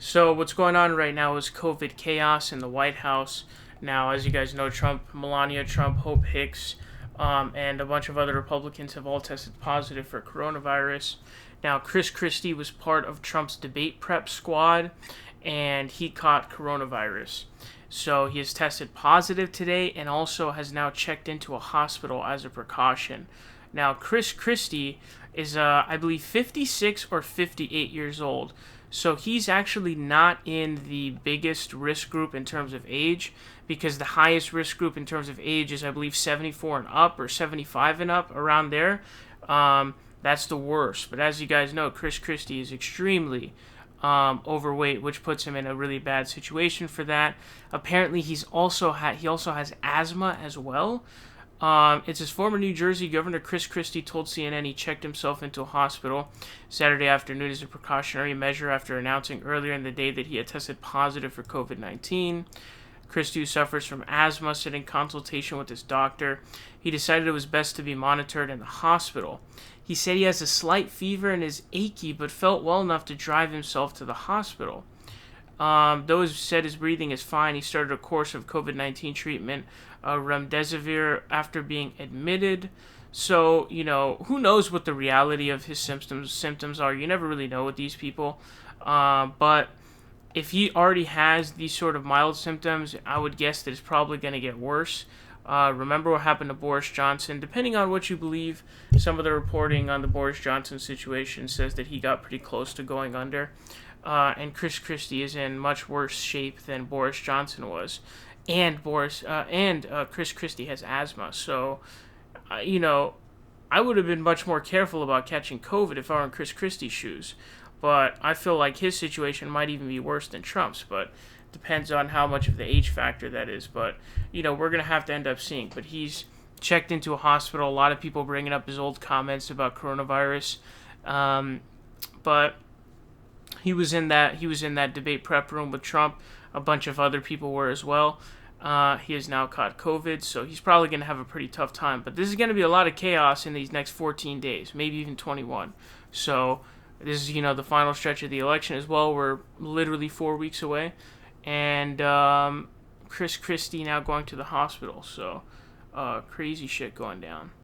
So what's going on right now is COVID chaos in the White House. Now, as you guys know, Melania Trump, Hope Hicks, and a bunch of other Republicans have all tested positive for coronavirus. Now, Christie was part of Trump's debate prep squad, and he caught coronavirus. So he has tested positive today and also has now checked into a hospital as a precaution. Now, Christie is, I believe, 56 or 58 years old. So he's actually not in the biggest risk group in terms of age, because the highest risk group in terms of age is, I believe, 74 and up or 75 and up, around there. That's the worst. But as you guys know, Christie is extremely overweight, which puts him in a really bad situation for that. Apparently, he also has asthma as well. It's his former New Jersey Governor Christie told CNN he checked himself into a hospital Saturday afternoon as a precautionary measure after announcing earlier in the day that he had tested positive for COVID-19. Christie, who suffers from asthma, said in consultation with his doctor, he decided it was best to be monitored in the hospital. He said he has a slight fever and is achy, but felt well enough to drive himself to the hospital. Though he said his breathing is fine, he started a course of COVID-19 treatment, remdesivir, after being admitted. So, who knows what the reality of his symptoms are. You never really know with these people. But if he already has these sort of mild symptoms, I would guess that it's probably going to get worse. Remember what happened to Boris Johnson. Depending on what you believe, some of the reporting on the Boris Johnson situation says that he got pretty close to going under. And Christie is in much worse shape than Boris Johnson was, and Christie has asthma. So, I would have been much more careful about catching COVID if I were in Christie's shoes. But I feel like his situation might even be worse than Trump's. But depends on how much of the age factor that is. But we're gonna have to end up seeing. But he's checked into a hospital. A lot of people bringing up his old comments about coronavirus, but he was in that debate prep room with Trump. A bunch of other people were as well. He has now caught COVID, so he's probably going to have a pretty tough time. But this is going to be a lot of chaos in these next 14 days, maybe even 21. So this is, the final stretch of the election as well. We're literally 4 weeks away. And Christie now going to the hospital. So crazy shit going down.